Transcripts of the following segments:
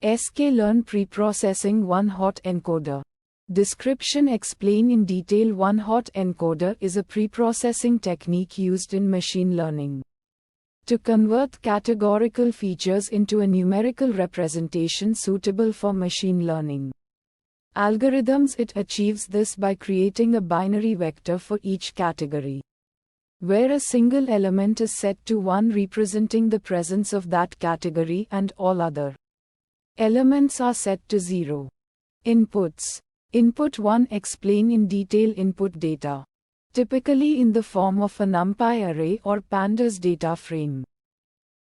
sklearn preprocessing one-hot encoder. Description: explain in detail. One-hot encoder is a preprocessing technique used in machine learning to convert categorical features into a numerical representation suitable for machine learning algorithms. It achieves this by creating a binary vector for each category, where a single element is set to 1, representing the presence of that category, and all other elements are set to 0. Inputs. Input 1. Explain in detail. Input data, typically in the form of a NumPy array or pandas data frame,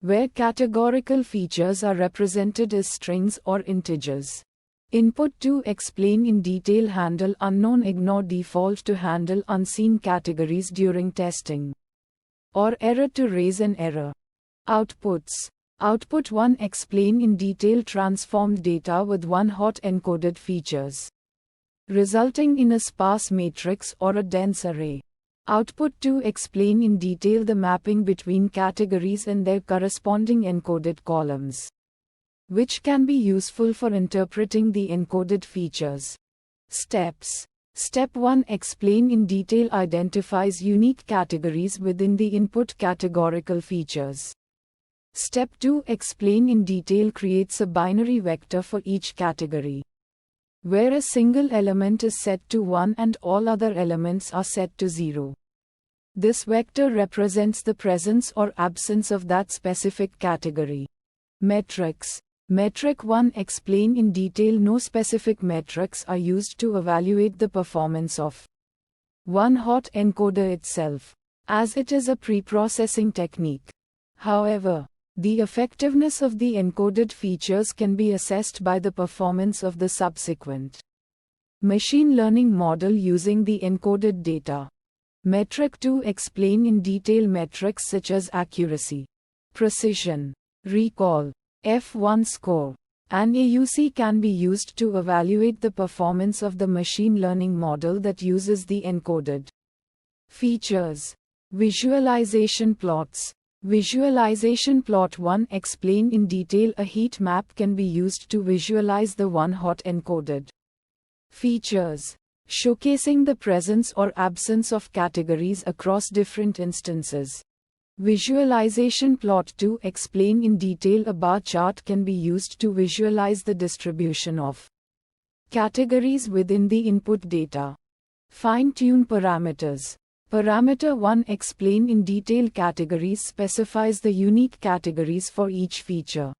where categorical features are represented as strings or integers. Input 2. Explain in detail. Handle unknown. Ignore default to handle unseen categories during testing, or error to raise an error. Outputs. Output 1. Explain in detail. Transformed data with one-hot encoded features, resulting in a sparse matrix or a dense array. Output 2. Explain in detail the mapping between categories and their corresponding encoded columns, which can be useful for interpreting the encoded features. Steps. Step 1. Explain in detail identifies unique categories within the input categorical features. Step 2. Explain in detail creates a binary vector for each category, where a single element is set to 1 and all other elements are set to 0. This vector represents the presence or absence of that specific category. Metrics. Metric 1. Explain in detail. No specific metrics are used to evaluate the performance of one-hot encoder itself, as it is a preprocessing technique. However, the effectiveness of the encoded features can be assessed by the performance of the subsequent machine learning model using the encoded data. Metric 2. Explain in detail metrics such as accuracy, precision, recall, F1 score, and AUC can be used to evaluate the performance of the machine learning model that uses the encoded features. Visualization plots. Visualization plot 1. Explain in detail. A heat map can be used to visualize the one-hot encoded features, showcasing the presence or absence of categories across different instances. Visualization plot 2. Explain in detail. A bar chart can be used to visualize the distribution of categories within the input data. Fine-tune parameters. Parameter 1. Explain in detail. Categories specifies the unique categories for each feature.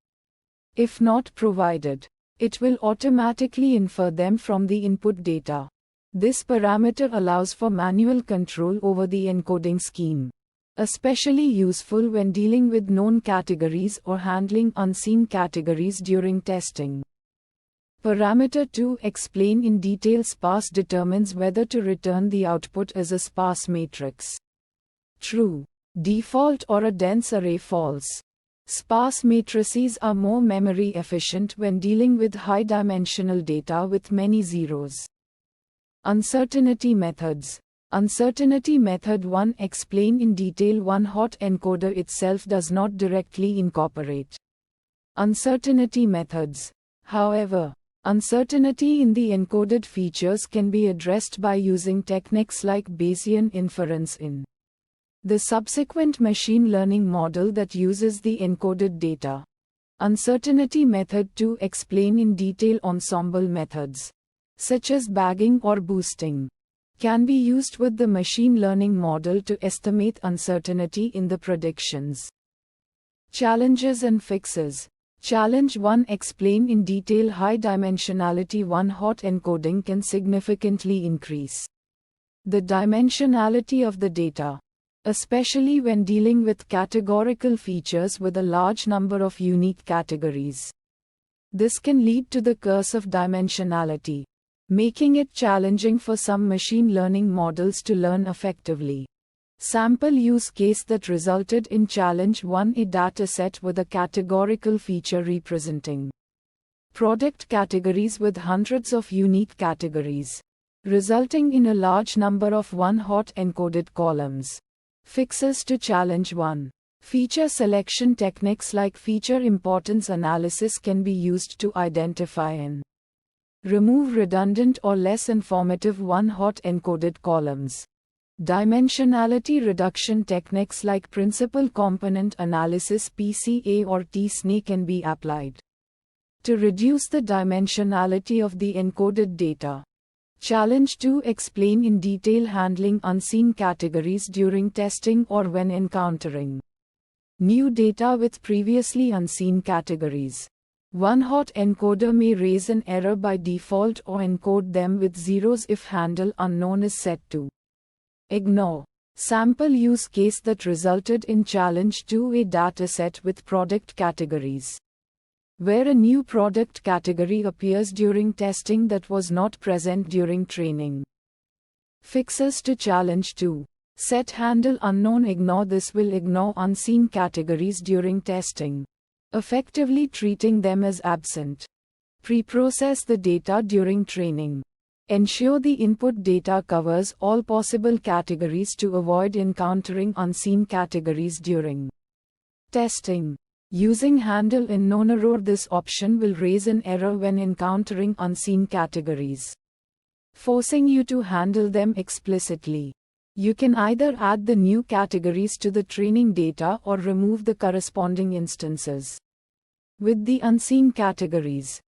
If not provided, it will automatically infer them from the input data. This parameter allows for manual control over the encoding scheme, especially useful when dealing with known categories or handling unseen categories during testing. Parameter 2. Explain in detail. Sparse determines whether to return the output as a sparse matrix, true, default, or a dense array, false. Sparse matrices are more memory efficient when dealing with high-dimensional data with many zeros. Uncertainty methods. Uncertainty method 1. Explain in detail. One-hot encoder itself does not directly incorporate uncertainty methods. However, uncertainty in the encoded features can be addressed by using techniques like Bayesian inference in the subsequent machine learning model that uses the encoded data. Uncertainty method 2. Explain in detail. Ensemble methods, such as bagging or boosting, can be used with the machine learning model to estimate uncertainty in the predictions. Challenges and fixes. Challenge 1. Explain in detail. High dimensionality one-hot encoding can significantly increase the dimensionality of the data, especially when dealing with categorical features with a large number of unique categories. This can lead to the curse of dimensionality, making it challenging for some machine learning models to learn effectively. Sample use case that resulted in challenge 1. A dataset with a categorical feature representing product categories with hundreds of unique categories, resulting in a large number of one-hot encoded columns. Fixes to challenge 1. Feature selection techniques like feature importance analysis can be used to identify and remove redundant or less informative one-hot encoded columns. Dimensionality reduction techniques like principal component analysis (PCA) or TSNA can be applied to reduce the dimensionality of the encoded data. Challenge 2. Explain in detail handling unseen categories during testing or when encountering new data with previously unseen categories. One-hot encoder may raise an error by default or encode them with zeros if handle unknown is set to ignore. Sample use case that resulted in challenge 2. A dataset with product categories, where a new product category appears during testing that was not present during training. Fixes to challenge 2. Set handle unknown. Ignore this will ignore unseen categories during testing, effectively treating them as absent. Pre-process the data during training. Ensure the input data covers all possible categories to avoid encountering unseen categories during testing. Using handle unknown error. This option will raise an error when encountering unseen categories, forcing you to handle them explicitly. You can either add the new categories to the training data or remove the corresponding instances with the unseen categories.